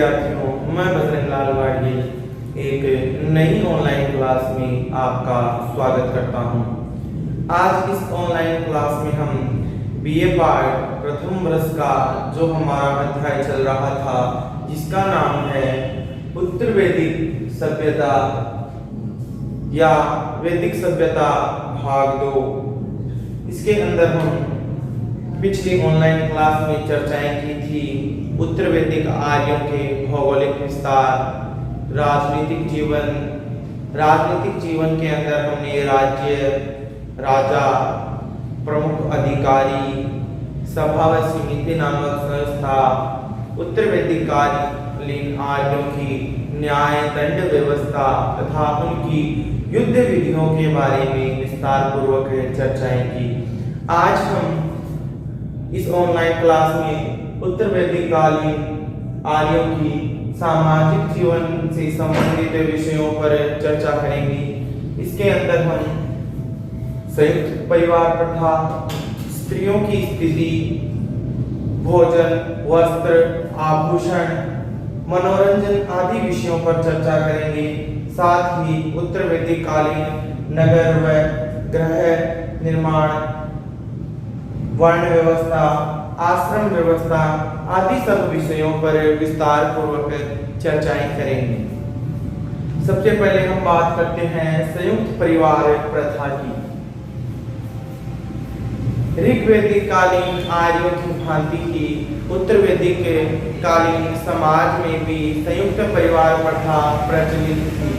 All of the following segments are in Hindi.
विद्यार्थियों, मैं बजरंग लाल वाड़गी एक नई ऑनलाइन क्लास में आपका स्वागत करता हूं। आज इस ऑनलाइन क्लास में हम बीए पार्ट प्रथम वर्ष का जो हमारा अध्याय चल रहा था, जिसका नाम है उत्तर वैदिक सभ्यता या वैदिक सभ्यता भाग 2। इसके अंदर हम पिछली ऑनलाइन क्लास में चर्चाएं की थी उत्तर वैदिक आर्यों के भौगोलिक विस्तार, राजनीतिक जीवन के अंदर हमने राज्य, राजा, प्रमुख अधिकारी, सभा व समिति नामक संस्था, उत्तर वैदिक कालीन आर्यों की न्याय दंड व्यवस्था तथा उनकी युद्ध विधियों के बारे में विस्तार पूर्वक चर्चाएं की। आज हम इस ऑनलाइन क्लास में उत्तर वैदिक कालीन आर्यों की सामाजिक जीवन से संबंधित विषयों पर चर्चा करेंगे। इसके अंदर हम संयुक्त परिवार प्रथा, स्त्रियों की स्थिति, भोजन, वस्त्र, आभूषण, मनोरंजन आदि विषयों पर चर्चा करेंगे। साथ ही उत्तर वैदिक कालीन नगर व गृह निर्माण, वर्ण व्यवस्था, आश्रम व्यवस्था आदि सब विषयों पर विस्तार पूर्वक चर्चाएं करेंगे। सबसे पहले हम बात करते हैं संयुक्त परिवार प्रथा की। ऋग्वैदिक कालीन आर्यों की भांति ही उत्तर वैदिक कालीन समाज में भी संयुक्त परिवार प्रथा प्रचलित थी।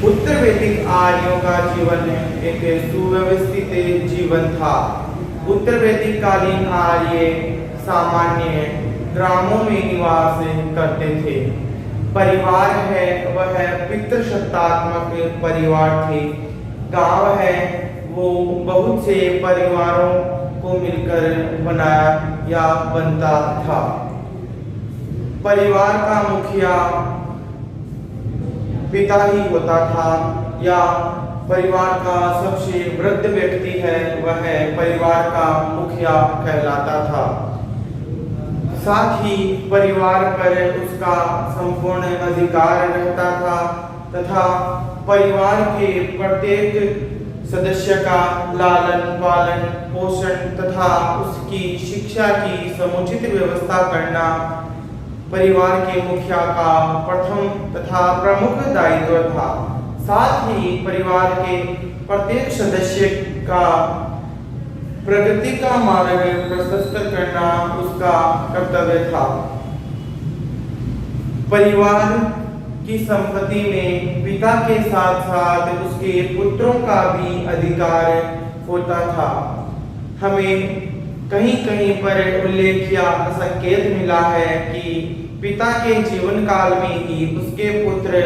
उत्तर वैदिक आर्यों का जीवन एक सुव्यवस्थित जीवन था। उत्तर वैदिक कालीन आर्य सामान्य ग्रामों में निवास करते थे। परिवार है वह पितृसत्तात्मक परिवार थे। गांव है वो बहुत से परिवारों को मिलकर बनाया या बनता था। परिवार का मुखिया पिता ही होता था या परिवार का सबसे वृद्ध व्यक्ति है वह परिवार का मुखिया कहलाता था। साथ ही परिवार पर उसका संपूर्ण अधिकार रहता था तथा परिवार के प्रत्येक सदस्य का लालन पालन पोषण तथा उसकी शिक्षा की समुचित व्यवस्था करना परिवार के मुखिया का प्रथम तथा प्रमुख दायित्व था। साथ ही परिवार के प्रत्येक सदस्य का प्रगति का मार्ग प्रशस्त करना उसका कर्तव्य था। परिवार की संपत्ति में पिता के साथ साथ उसके पुत्रों का भी अधिकार होता था। हमें कहीं कहीं पर उल्लेख या संकेत मिला है कि पिता के जीवन काल में ही उसके पुत्र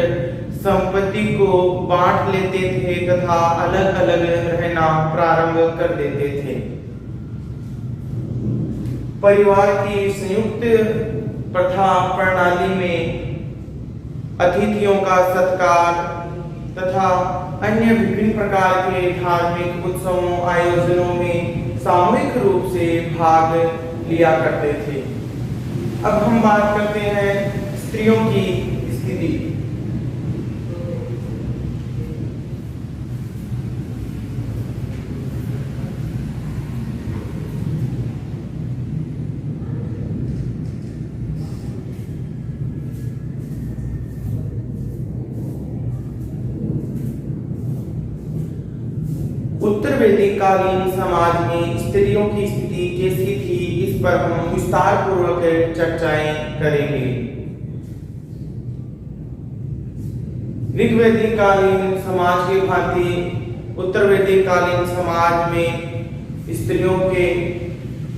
संपत्ति को बांट लेते थे तथा अलग अलग रहना प्रारंभ कर देते थे। परिवार की संयुक्त प्रथा प्रणाली में अतिथियों का सत्कार तथा अन्य विभिन्न प्रकार के धार्मिक उत्सवों आयोजनों में सामूहिक रूप से भाग लिया करते थे। अब हम बात करते हैं स्त्रियों की स्थिति। उत्तर वैदिक कालीन समाज में स्त्रियों की स्थिति कैसी थी, इस पर हम विस्तार पूर्वक चर्चाएं करेंगे। ऋग्वैदिक कालीन समाज के भांति उत्तर वैदिक कालीन समाज में स्त्रियों के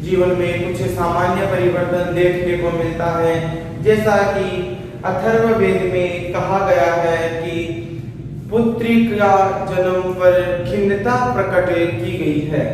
जीवन में कुछ सामान्य परिवर्तन देखने को मिलता है। जैसा कि अथर्ववेद में कहा गया है कि पुत्री का जन्म पर खिन्नता प्रकट की गई है।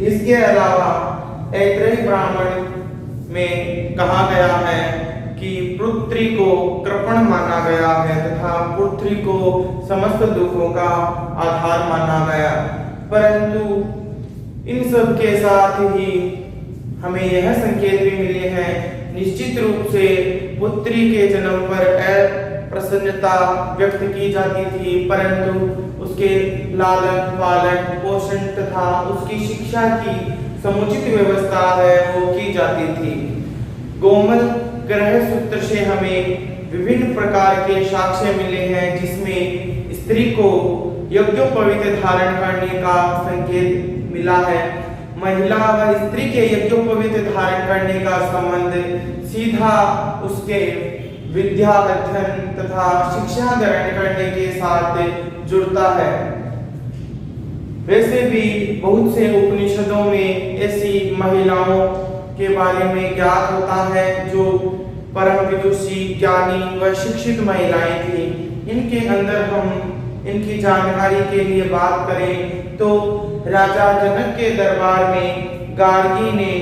इसके अलावा ऐतरेय ब्राह्मण में कहा गया है कि पृथ्वी को कृपण माना गया है तथा पृथ्वी को समस्त दुखों का आधार माना गया। परंतु इन सब के साथ ही हमें यह संकेत भी मिले हैं, निश्चित रूप से पुत्री के जन्म पर अप्रसन्नता व्यक्त की जाती थी, परंतु उसके लालन पालन पोषण तथा उसकी शिक्षा की समुचित व्यवस्था है वो की जाती थी। गोमल ग्रह सूत्र से हमें विभिन्न प्रकार के साक्ष्य मिले हैं, जिसमें स्त्री को यज्ञोपवीत धारण करने का संकेत मिला है। महिला व स्त्री के यज्ञोपवीत धारण करने का संबंध सीधा उसके विद्या अध्ययन तथा शिक्षा ग्रहण करने के साथ जुड़ता है। वैसे भी बहुत से उपनिषदों में ऐसी महिलाओं के बारे में ज्ञात होता है जो परम विदुषी ज्ञानी व शिक्षित महिलाएं थी। इनके अंदर हम इनकी जानकारी के लिए बात करें तो राजा जनक के दरबार में गार्गी ने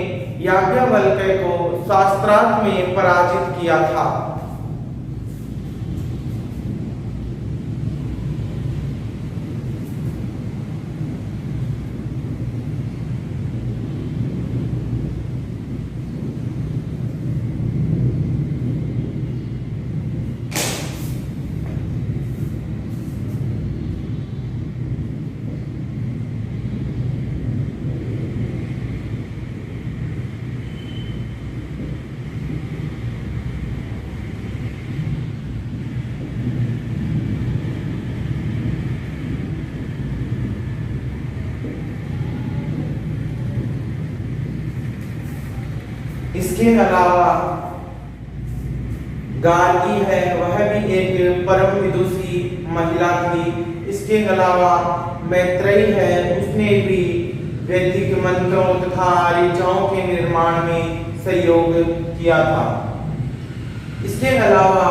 याज्ञवल्क्य को शास्त्रार्थ में पराजित किया था। इसके अलावा गार्गी है वह भी एक परम विदुषी महिला थी। इसके अलावा मैत्रेयी है, उसने भी वैदिक मंत्रों तथा ऋचाओं के निर्माण में सहयोग किया था। इसके अलावा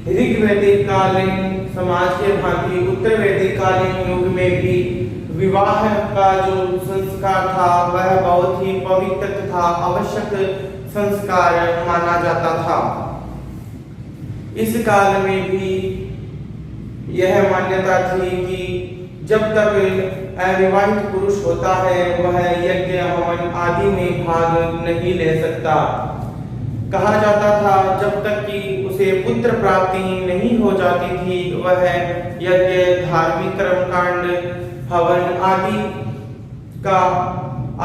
ऋग्वैदिक कालीन समाज के भांति उत्तर वैदिक कालीन युग में भी विवाह का जो संस्कार था वह बहुत ही पवित्र तथा आवश्यक संस्कार माना जाता था। इस काल में भी यह मान्यता थी कि जब तक अविवाहित पुरुष होता है वह यज्ञ हवन आदि में भाग नहीं ले सकता। कहा जाता था जब तक कि उसे पुत्र प्राप्ति नहीं हो जाती थी वह यज्ञ धार्मिक कर्मकांड हवन आदि का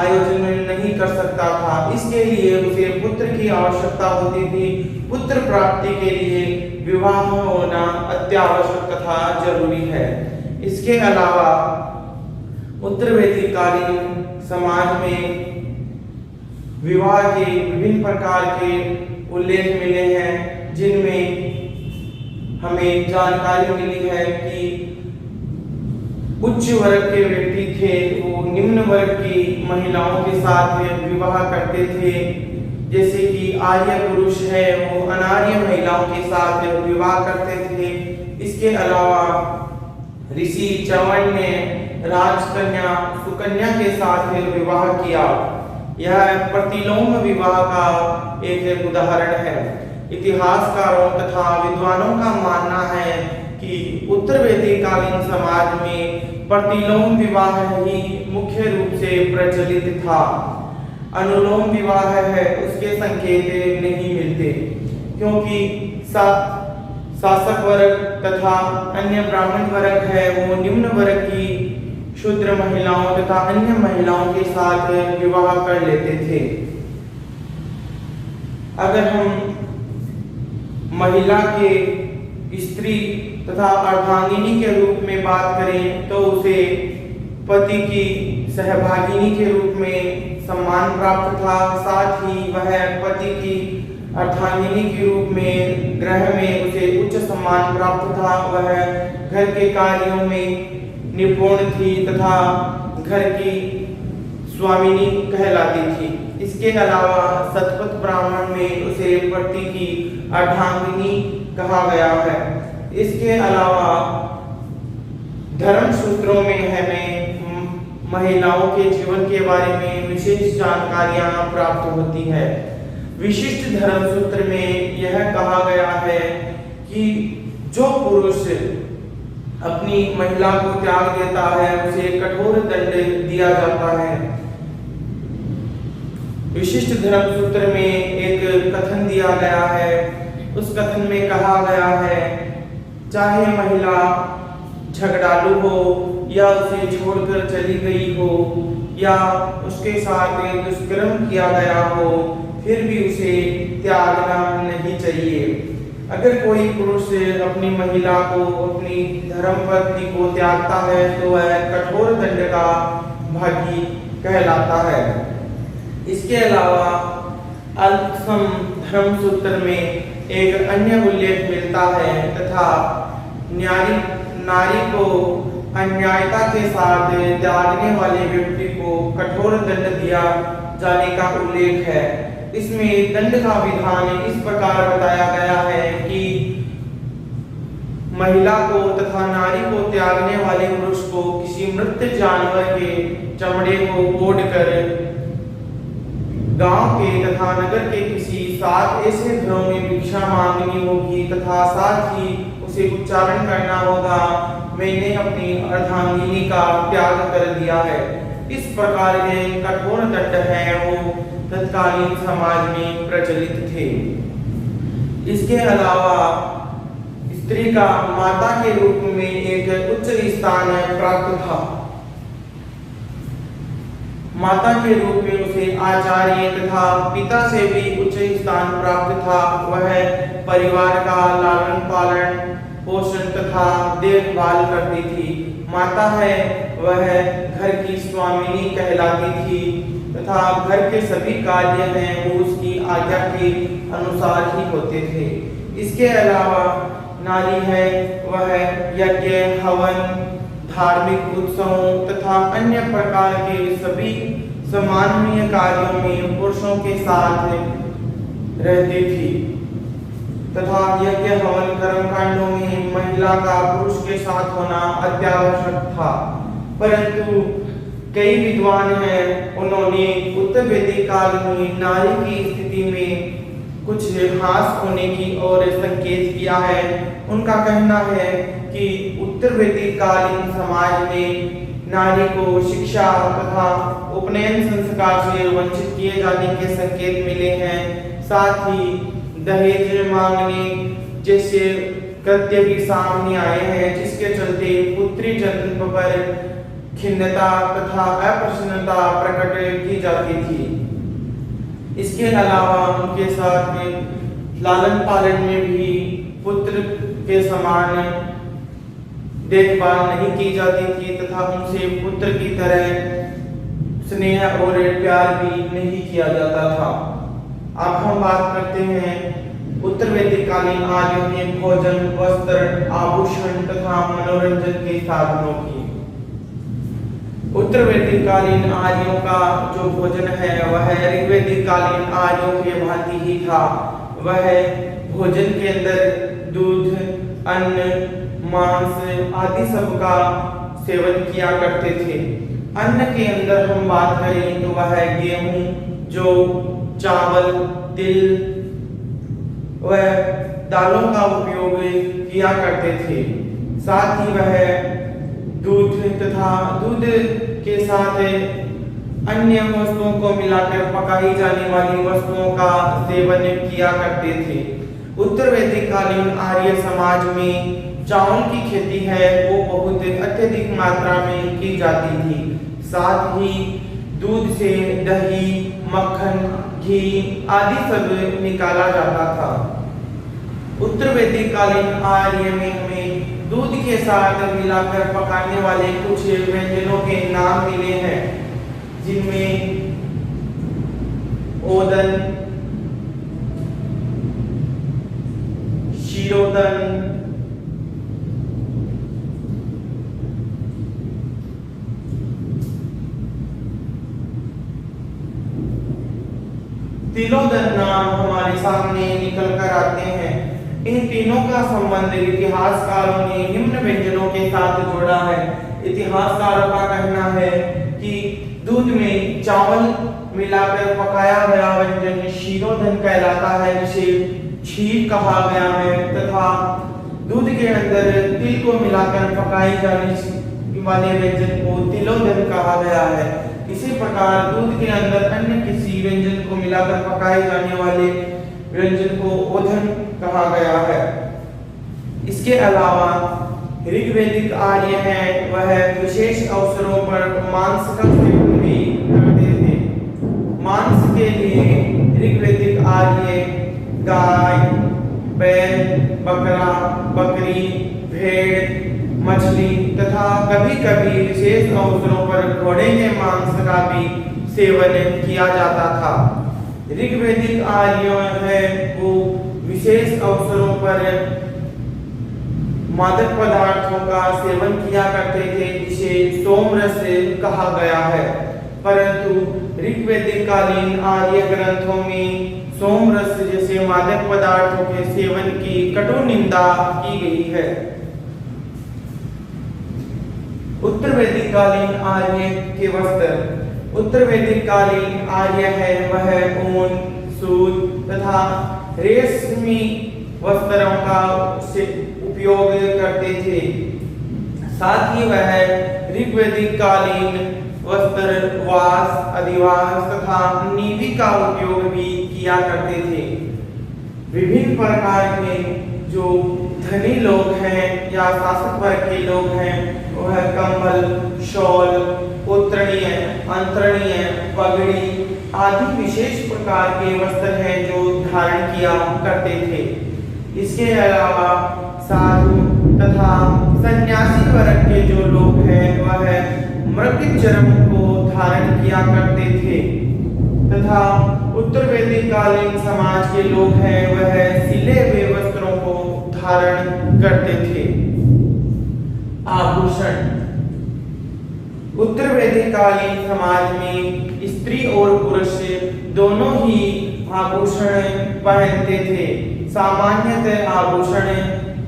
आयोजन नहीं कर सकता था। इसके लिए उसे पुत्र की आवश्यकता होती थी। पुत्र प्राप्ति के लिए विवाह होना अत्यावश्यक तथा जरूरी है। इसके अलावा उत्तर वैदिक कालीन समाज में विवाह के विभिन्न प्रकार के उल्लेख मिले हैं, जिनमें हमें जानकारी मिली है कि उच्च वर्ग के व्यक्ति थे वो निम्न वर्ग की महिलाओं के साथ विवाह करते थे। जैसे कि आर्य पुरुष है वो अनार्य महिलाओं के साथ विवाह करते थे। इसके अलावा ऋषि च्यवन ने राजकन्या सुकन्या के साथ विवाह किया। यह प्रतिलोम विवाह का एक उदाहरण है। इतिहासकारों तथा विद्वानों का मानना है कि उत्तर वैदिक कालीन समाज में प्रतिलोम विवाह ही मुख्य रूप से प्रचलित था। अनुलोम विवाह है उसके संकेत नहीं मिलते, क्योंकि शासक वर्ग तथा अन्य ब्राह्मण वर्ग है वो निम्न वर्ग की शूद्र महिलाओं तथा अन्य महिलाओं के साथ विवाह कर लेते थे। अगर हम महिला के स्त्री तथा अर्धांगिनी के रूप में बात करें तो उसे पति की सहभागिनी के रूप में सम्मान प्राप्त था। साथ ही वह पति की अर्धांगिनी के रूप में ग्रह में उसे उच्च सम्मान प्राप्त था। वह घर के कार्यों में निपुण थी तथा घर की स्वामिनी कहलाती थी। इसके अलावा शतपथ ब्राह्मण में उसे पति की अर्धांगिनी कहा गया है। इसके अलावा धर्म सूत्रों में हमें महिलाओं के जीवन के बारे में विशेष जानकारियां प्राप्त होती है। विशिष्ट धर्म सूत्र में यह कहा गया है कि जो पुरुष अपनी महिला को त्याग देता है उसे कठोर दंड दिया जाता है। विशिष्ट धर्म सूत्र में एक कथन दिया गया है। उस कथन में कहा गया है, चाहे महिला झगड़ालू हो या उसे छोड़कर चली गई हो या उसके साथ दुष्कर्म किया गया हो, फिर भी उसे त्यागना नहीं चाहिए। अगर कोई पुरुष अपनी महिला को, अपनी धर्मपत्नी को त्यागता है तो वह कठोर दंड का भागी कहलाता है। इसके अलावा अल्पसम धर्म सूत्र में एक अन्य उल्लेख मिलता है तथा नारी को अन्यायता के साथ त्यागने वाले व्यक्ति को कठोर दंड दिया जाने का उल्लेख है। इसमें दंड का विधान इस प्रकार बताया गया है कि महिला को तथा नारी को त्यागने वाले पुरुष को किसी मृत जानवर के चमड़े को ओढ़कर गांव के तथा नगर के किसी 7 ऐसे घरों में भिक्षा मांगनी होगी तथा साथ ही उसे उच्चारण करना होगा, मैंने अपनी अर्धांगिनी का त्याग कर दिया है। इस प्रकार के कठोर दंड हैं वो तत्कालीन समाज में प्रचलित थे। इसके अलावा स्त्री का माता के रूप में एक उच्च स्थान प्राप्त था। माता के रूप में उसे आचार्य तथा पिता से भी उच्च स्थान प्राप्त था। वह परिवार का लालन पालन पोषण तथा देखभाल करती थी। माता है वह घर की स्वामिनी कहलाती थी तथा घर के सभी कार्य हैं वो उसकी आज्ञा के अनुसार ही होते थे। इसके अलावा नारी है वह यज्ञ हवन धार्मिक उत्सवों तथा अन्य प्रकार के सभी सम्माननीय कार्यों में पुरुषों के साथ रहती थी तथा यज्ञ हवन कर्मकांडों में महिला का पुरुष के साथ होना अत्यावश्यक था। परंतु कई विद्वान हैं, उन्होंने उत्तर वैदिक काल में नारी की स्थिति में कुछ ह्रास होने की ओर संकेत किया है। उनका कहना है कि उत्तर वैदिक कालीन समाज में नारी को शिक्षा तथा उपनयन संस्कार से वंचित किए जाने के संकेत मिले हैं। साथ ही दहेज मांगने जैसे कृत्य भी सामने आए हैं, जिसके चलते पुत्री जन्म पर खिन्नता तथा अप्रसन्नता प्रकट की जाती थी। इसके अलावा उनके साथ लालन पालन में भी पुत्र के समान देखभाल नहीं की जाती थी तथा उनसे पुत्र की तरह स्नेह और प्यार भी नहीं किया जाता था। अब हम बात करते हैं उत्तर वैदिक कालीन आर्यों के भोजन वस्त्र आभूषण तथा मनोरंजन के साधनों की। उत्तर वैदिक कालीन आर्यों का जो भोजन है वह ऋग्वैदिक कालीन आर्यों के भांति ही था। वह भोजन के अंदर दूध अन्न मांस आदि सब का सेवन किया करते थे। अन्न के अंदर हम बात करें तो वह गेहूं जौ चावल तिल व दालों का उपयोग किया करते थे। साथ ही वह दूध तथा दूध के साथ अन्य वस्तुओं को मिलाकर पकाई जाने वाली वस्तुओं का सेवन किया करते थे। उत्तर वैदिक कालीन आर्य समाज में चावल की खेती है वो बहुत अत्यधिक मात्रा में की जाती थी। साथ ही दूध से दही मक्खन घी आदि सब निकाला जाता था। उत्तर वैदिक कालीन आर्य में हमें दूध के साथ मिलाकर पकाने वाले कुछ व्यंजनों के नाम मिले हैं, जिनमें ओदन शीरोदन तिलोदन नाम हमारे सामने निकल कर आते हैं। इन तीनों का संबंध इतिहासकारों ने निम्न व्यंजनों के साथ जोड़ा है। इतिहासकारों का कहना है कि दूध में चावल मिलाकर पकाया गया व्यंजन क्षीरोदन कहलाता है, जिसे क्षीर कहा गया है। तथा दूध के अंदर तिल को मिलाकर पकाई जाने वाले व्यंजन को तिलोदन कहा गया है। इसी प्रकार दूध के अंदर अन्य किसी व्यंजन को मिलाकर पकाए जाने वाले व्यंजन को ओधन कहा गया है। इसके अलावा ऋग्वैदिक आर्य हैं, वह विशेष अवसरों पर मांस का सेवन भी करते थे। मांस के लिए ऋग्वैदिक आर्य गाय, बैल, बकरा, बकरी, भेड़, मछली तथा कभी-कभी विशेष अवसरों पर घोड़े के मांस का भी सेवन किया जाता था। ऋग्वैदिक आर्यों है वो विशेष अवसरों पर मादक पदार्थों का सेवन किया करते थे, जिसे सोमरस कहा गया है। परंतु ऋग्वैदिक कालीन आर्य ग्रंथों में सोमरस जैसे मादक पदार्थों के सेवन की कटु निंदा की गई है। उत्तर वैदिक कालीन आर्य के वस्त्र। उत्तर वैदिक कालीन आर्य है वह ऊन, सूत तथा रेशमी वस्त्रों का उपयोग करते थे। साथ ही वह ऋग्वैदिक कालीन वस्त्र वास, अधिवास तथा नीति का उपयोग भी किया करते थे। विभिन्न प्रकार के जो धनी लोग हैं या शासक वर्ग के लोग हैं, वह कंबल, शॉल, उत्तरणीय, अंतरणीय, पगड़ी आदि विशेष प्रकार के वस्त्र हैं जो धारण किया करते थे। इसके अलावा साधु तथा सन्यासी वर्ग के जो लोग हैं वह मृगचर्म को धारण किया करते थे। तथा उत्तर वैदिक कालीन समाज के लोग हैं वह सिले हुए वस्त्रों को धारण करते थे। आभूषण। उत्तर वैदिक कालीन समाज में स्त्री और पुरुष दोनों ही आभूषण पहनते थे। सामान्यतः आभूषण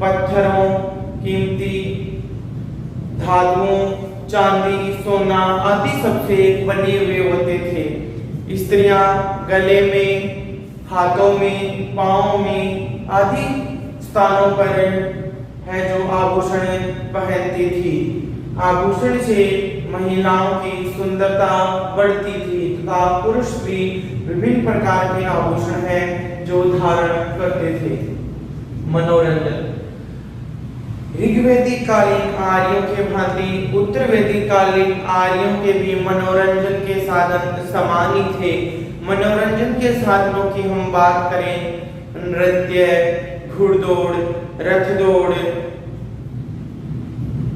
पत्थरों, कीमती धातुओं, चांदी, सोना आदि सबसे बने हुए होते थे। स्त्रियां गले में, हाथों में, पांव में आदि स्थानों पर है जो आभूषण पहनती थी। आभूषण से महिलाओं की सुंदरता बढ़ती थी तथा पुरुष भी विभिन्न प्रकार के आभूषण हैं जो धारण करते थे। मनोरंजन। ऋग्वैदिक कालीन आर्यों के भांति उत्तर वैदिक कालीन आर्यों के भी मनोरंजन के साधन समान ही थे। मनोरंजन के साधनों की हम बात करें, नृत्य, घुड़दौड़, रथ दौड़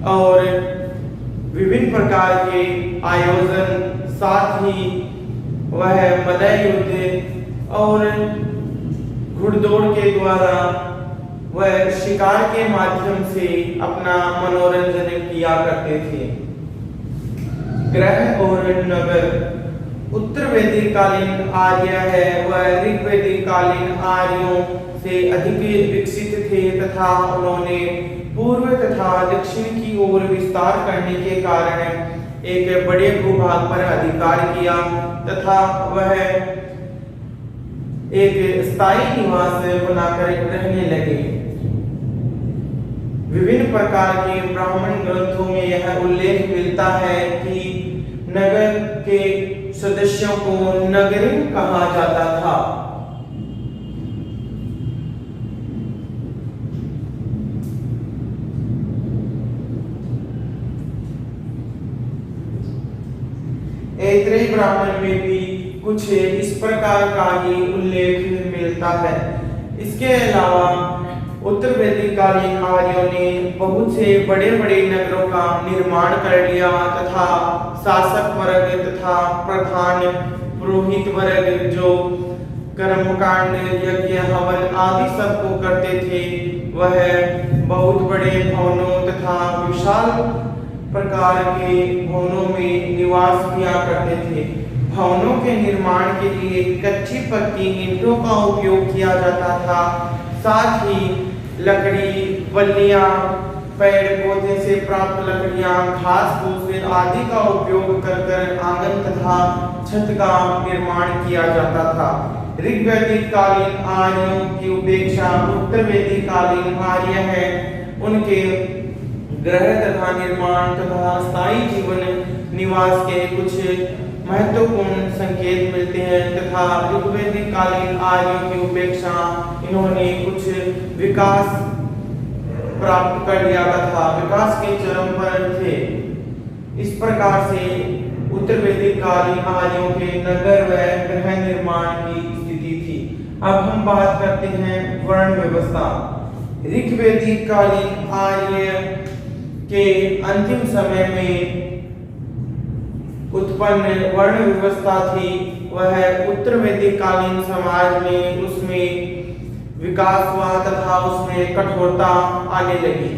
और विभिन्न प्रकार के आयोजन, साथ ही वह मलय युद्ध और घुड़दौड़ के द्वारा वह शिकार के माध्यम से अपना मनोरंजन किया करते थे। ग्रह और नगर। उत्तर वैदिक कालीन आर्य है वह ऋग्वैदिक कालीन आर्यों से अधिक विकसित थे तथा उन्होंने पूर्व तथा दक्षिण की ओर विस्तार करने के कारण एक बड़े भूभाग पर अधिकार किया तथा वह एक स्थायी निवास बनाकर रहने लगे। विभिन्न प्रकार के ब्राह्मण ग्रंथों में यह उल्लेख मिलता है कि नगर के सदस्यों को नगरीन कहा जाता था। ऐत्रेय ब्राह्मण में भी कुछ इस प्रकार का ही उल्लेख मिलता है। इसके अलावा उत्तर वैदिक कालीन आर्यों ने बहुत से बड़े बड़े नगरों का निर्माण कर लिया तथा शासक वर्ग तथा प्रधान पुरोहित वर्ग जो कर्मकांड, यज्ञ, हवन आदि सबको करते थे, वह बहुत बड़े भवनों तथा विशाल प्रकार के भवनों में निवास किया करते थे। भवनों के निर्माण के लिए कच्ची पक्की ईंटों का उपयोग किया जाता था। साथ ही लकड़ी, बल्लियां पेड़ पौधे से प्राप्त लकड़ियां, घास फूस आदि का उपयोग कर आंगन तथा छत का निर्माण किया जाता था। ऋग्वैदिक कालीन आर्यों की उपेक्षा उत्तर वैदिक कालीन आर्य है। उनके ग्रह तथा निर्माण तथा स्थायी जीवन निवास के कुछ महत्वपूर्ण संकेत मिलते हैं तथा ऋग्वैदिक कालीन आर्यों की उपेक्षा इन्होंने कुछ विकास प्राप्त कर लिया था, विकास के चरम पर थे। इस प्रकार से उत्तर वैदिक कालीन आर्यों के नगर व गृह निर्माण की स्थिति थी। अब हम बात करते हैं वर्ण व्यवस्था। ऋग्वैदिक कालीन आर्य के अंतिम समय में उत्पन्न वर्ण व्यवस्था थी, वह उत्तर वैदिक कालीन समाज में उसमें विकास हुआ तथा उसमें कठोरता आने लगी।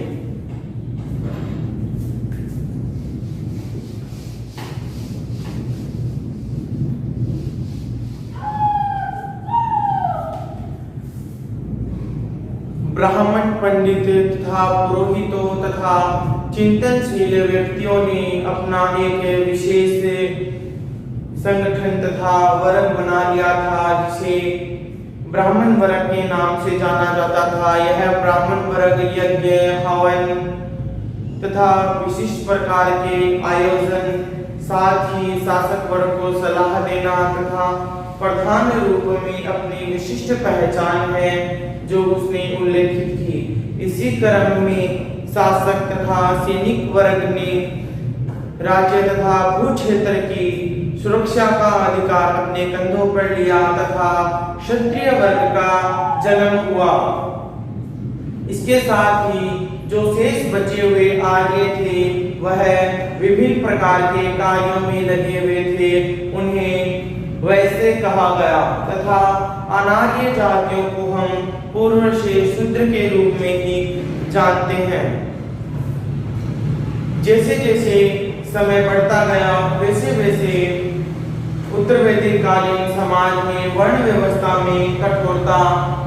ब्राह्मण पंडित तथा पुरोहितों तथा चिंतनशील व्यक्तियों ने अपना एक विशेष संगठन तथा वर्ग बना लिया था, जिसे ब्राह्मण वर्ग के नाम से जाना जाता था। यह ब्राह्मण वर्ग यज्ञ, हवन तथा विशिष्ट प्रकार के आयोजन, साथ ही शासक वर्ग को सलाह देना तथा प्रधान रूप में अपनी विशिष्ट पहचान है जो उसने उल्लेखित की। इसी क्रम में शासक तथा सैनिक वर्ग ने राज्य तथा भू क्षेत्र की सुरक्षा का अधिकार अपने कंधों पर लिया तथा क्षत्रिय वर्ग का जन्म हुआ। इसके साथ ही जो शेष बचे हुए आर्य थे वह विभिन्न प्रकार के कार्यों में लगे हुए थे, उन्हें वैसे कहा गया तथा अनार्य जातियों को हम पूर्व से शूद्र के रूप में ही जानते हैं। जैसे जैसे समय बढ़ता गया वैसे वैसे उत्तर वैदिक कालीन समाज में वर्ण व्यवस्था में कठोरता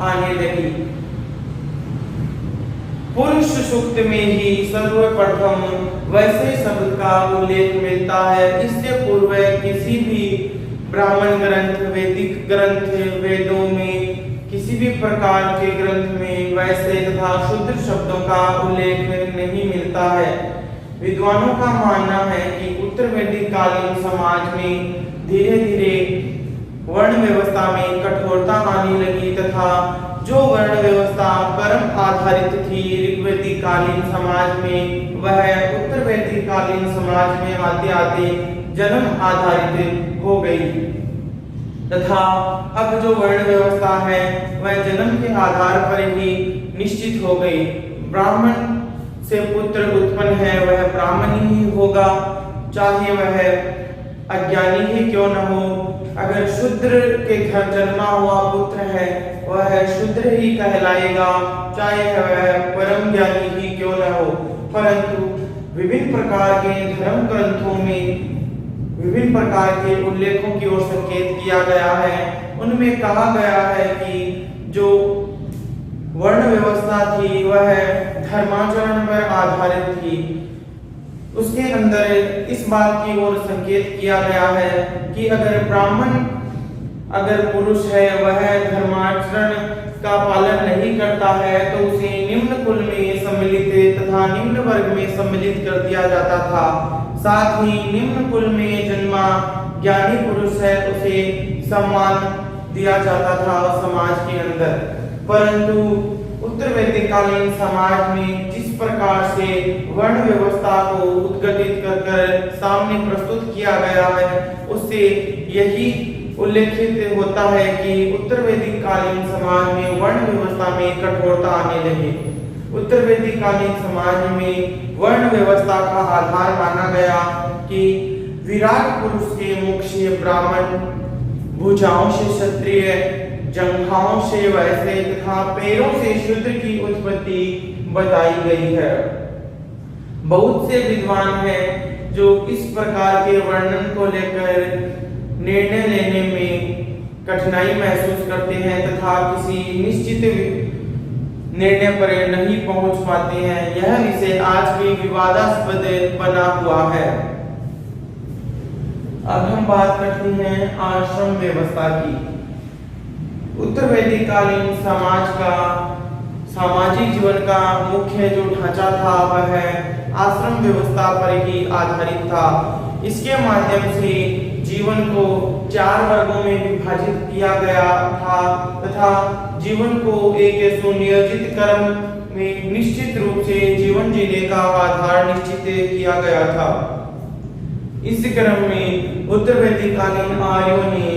आने लगी। पुरुष सूक्त में ही सर्वप्रथम वैसे शब्द का उल्लेख मिलता है। इससे पूर्व किसी भी ब्राह्मण ग्रंथ, वैदिक ग्रंथ, वेदों में किसी भी प्रकार के ग्रंथ में वैसे तथा शूद्र शब्दों का उल्लेख नहीं मिलता है। विद्वानों का मानना है कि उत्तर वैदिक कालीन समाज में धीरे धीरे वर्ण व्यवस्था में कठोरता आने लगी तथा जो वर्ण व्यवस्था कर्म आधारित थी ऋग्वैदिक कालीन समाज में, वह उत्तर वैदिक कालीन समाज में आते आते जन्म आधारित हो गई तथा अब जो वर्ण व्यवस्था है वह जन्म के आधार पर ही निश्चित हो गई। ब्राह्मण से पुत्र उत्पन्न है वह ब्राह्मण ही होगा, चाहे वह अज्ञानी ही क्यों न हो। अगर शूद्र के घर जन्मा हुआ पुत्र है वह शूद्र ही कहलाएगा, चाहे वह परम ज्ञानी ही क्यों न हो। परंतु विभिन्न प्रकार के धर्म ग्रंथों में विभिन्न प्रकार के उल्लेखों की ओर संकेत किया गया है। उनमें कहा गया है कि जो वर्ण व्यवस्था थी वह धर्माचरण पर आधारित थी। उसके अंदर इस बात की ओर संकेत किया गया है कि अगर पुरुष है वह धर्माचरण का पालन नहीं करता है तो उसे निम्न कुल में सम्मिलित तथा निम्न वर्ग में सम्मिलित कर दिया जाता था। साथ ही निम्न कुल में जन्मा ज्ञानी पुरुष है उसे सम्मान दिया जाता था समाज के अंदर। परंतु उत्तर वैदिक कालीन समाज में जिस प्रकार से वर्ण व्यवस्था को उद्घटित कर सामने प्रस्तुत किया गया है उससे यही उल्लेखित होता है कि उत्तर वैदिक कालीन समाज में वर्ण व्यवस्था में कठोरता आने लगी। उत्तर वैदिक कालीन समाज में वर्ण व्यवस्था का आधार माना गया कि विराट पुरुष के मुख से ब्राह्मण, भुजाओं से क्षत्रिय, जंघाओं से वैश्य तथा पैरों से शूद्र की उत्पत्ति बताई गई है। बहुत से विद्वान हैं जो इस प्रकार के वर्णन को लेकर निर्णय लेने में कठिनाई महसूस करते हैं तथा किसी निश्चित निर्णय पर नहीं पहुंच पाते हैं। यह विषय आज भी विवादास्पद बना हुआ है। अब हम बात करते हैं आश्रम व्यवस्था की। उत्तर वैदिक कालीन समाज का सामाजिक जीवन का मुख्य जो ढांचा था वह आश्रम व्यवस्था पर ही आधारित था। इसके माध्यम से जीवन को 4 वर्गों में विभाजित किया गया था तथा जीवन को एक सुनियोजित क्रम में निश्चित रूप से जीवन जीने का आधार निश्चित किया गया था। इस क्रम में उत्तर वैदिक कालीन आर्यों ने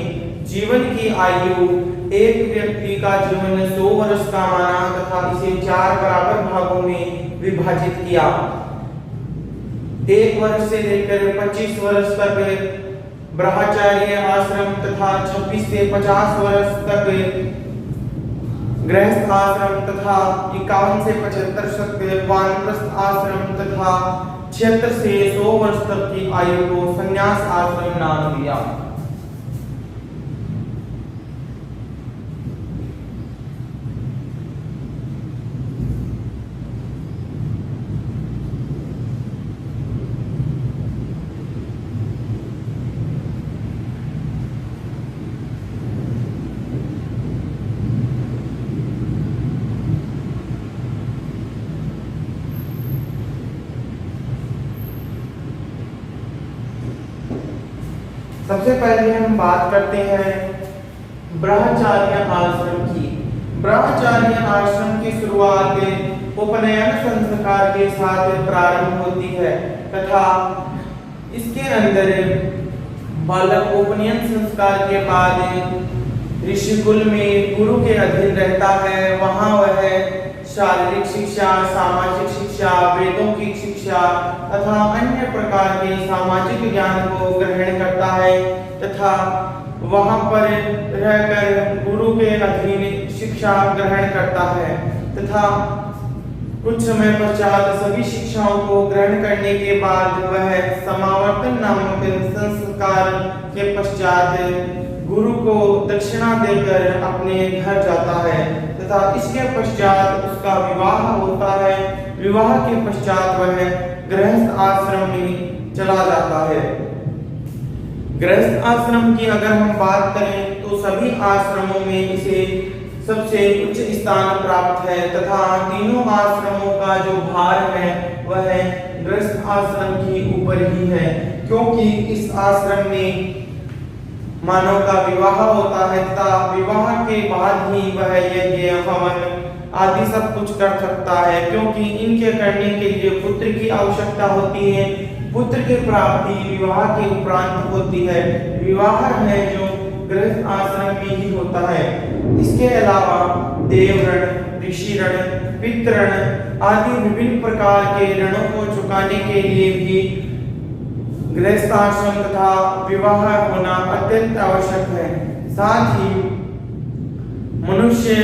जीवन की आयु एक व्यक्ति का जीवन 100 वर्ष का माना तथा इसे 4 बराबर भागों में विभाजित किया। 1 वर्ष से लेकर 25 वर्ष तक ब्रह्मचार्य आश्रम तथा 26 से 50 वर्ष तक गृहस्थ आश्रम तथा 51 से 75 तक वानप्रस्थ आश्रम तथा 76 से 100 वर्ष तक की आयु को संन्यास आश्रम नाम दिया। सबसे पहले हम बात करते हैं ब्रह्मचार्य आश्रम की। ब्रह्मचार्य आश्रम की शुरुआत उपनयन संस्कार के साथ प्रारंभ होती है तथा इसके अंदर बालक उपनयन संस्कार के बाद ऋषिकुल में गुरु के अधीन रहता है। वहां वह शारीरिक शिक्षा, सामाजिक शिक्षा, वेदों की शिक्षा तथा अन्य प्रकार के सामाजिक ज्ञान को ग्रहण करता है तथा वहां पर रहकर गुरु के अधीन शिक्षा ग्रहण करता है तथा कुछ समय पश्चात सभी शिक्षाओं को ग्रहण करने के बाद वह समावर्तन नामक संस्कार के पश्चात गुरु को दक्षिणा देकर अपने घर जाता है तथा इसके पश्चात उसका विवाह होता है। विवाह के पश्चात वह गृहस्थ आश्रम में चला जाता है। गृहस्थ आश्रम की अगर हम बात करें तो सभी आश्रमों में इसे सबसे उच्च स्थान प्राप्त है तथा तीनों आश्रमों का जो भार है वह गृहस्थ आश्रम के ऊपर ही है, क्योंकि इस आश्रम में मानव का विवाह होता है तथा विवाह के बाद ही वह यज्ञ हवन आदि सब कुछ कर सकता है, क्योंकि इनके करने के लिए पुत्र की आवश्यकता होती है। पुत्र की प्राप्ति विवाह के उपरांत होती है। विवाह है जो गृहस्थ आश्रम में ही होता है। इसके अलावा देव ऋण, ऋषि ऋण, पितृ ऋण आदि विभिन्न प्रकार के ऋणों को चुकाने के लिए भी गृहस्थ आश्रम तथा विवाह होना अत्यंत आवश्यक है। साथ ही मनुष्य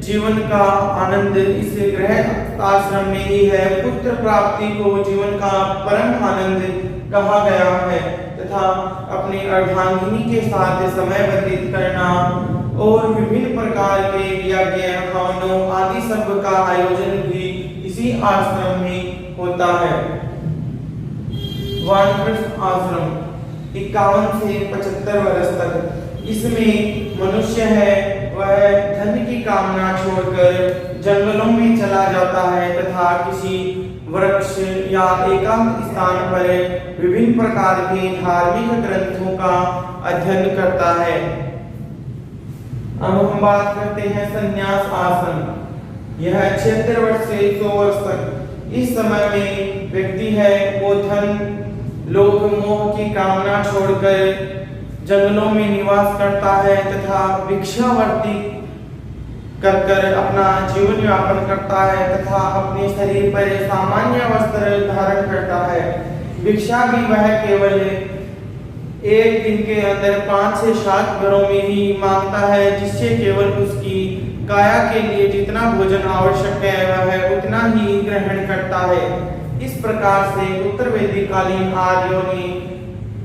जीवन का आनंद इस गृहस्थ आश्रम में ही है। पुत्र प्राप्ति को जीवन का परम आनंद कहा गया है तथा अपनी अर्धांगिनी के साथ समय व्यतीत करना और विभिन्न प्रकार के यज्ञ हवनों आदि सब का आयोजन भी इसी आश्रम में होता है। वानप्रस्थ आश्रम 51 से 75 वर्ष तक। इसमें मनुष्य है वह धन की कामना छोड़कर जंगलों में चला जाता है तथा किसी वृक्ष या एकांत स्थान पर विभिन्न प्रकार के धार्मिक ग्रंथों का अध्ययन करता है। अब हम बात करते हैं संन्यास आश्रम। यह 76 वर्ष से 100 वर्ष तक। इस समय में व्यक्ति है वो धन लोभ मोह की कामना छोड़कर जंगलों में निवास करता है तथा भिक्षावर्ती कर अपना जीवन यापन करता है तथा अपने शरीर पर सामान्य वस्त्र धारण करता है। भिक्षा भी वह केवल एक दिन के अंदर 5 से 7 घरों में ही मांगता है, जिससे केवल उसकी काया के लिए जितना भोजन आवश्यक है वह उतना ही ग्रहण करता है। इस प्रकार से उत्तर वैदिक कालीन आर्यों ने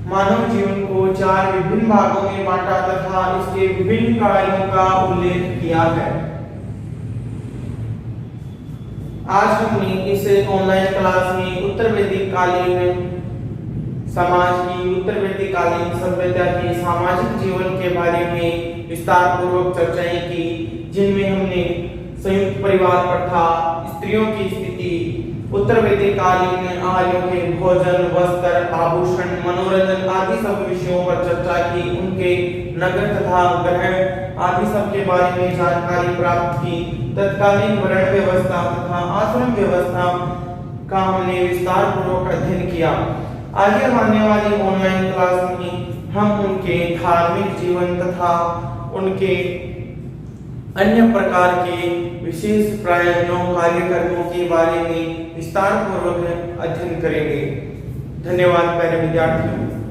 मानव जीवन को 4 विभिन्न भागों में बांटा तथा इसके विभिन्न कार्यों का उल्लेख किया है। आज हमने इस ऑनलाइन क्लास में उत्तर वैदिक कालीन समाज की, उत्तर वैदिक कालीन सभ्यता की सामाजिक जीवन के बारे में विस्तार पूर्वक चर्चाएं की, जिनमें हमने संयुक्त परिवार प्रथा, स्त्रियों की स्थिति, उत्तर वैदिक कालीन आर्यों के भोजन, वस्त्र, आभूषण, मनोरंजन आदि सब विषयों पर चर्चा की, उनके नगर तथा ग्रहण आदि सब के बारे में जानकारी प्राप्त की। तत्कालीन वर्ण व्यवस्था तथा आश्रम व्यवस्था का हमने विस्तार पूर्वक अध्ययन किया। आगे आने वाली ऑनलाइन क्लास में हम उनके धार्मिक जीवन तथा उनके अन्य प्रकार के विशेष प्रयोजनों, कार्यक्रमों के बारे में विस्तार पूर्वक अध्ययन करेंगे। धन्यवाद प्यारे विद्यार्थियों।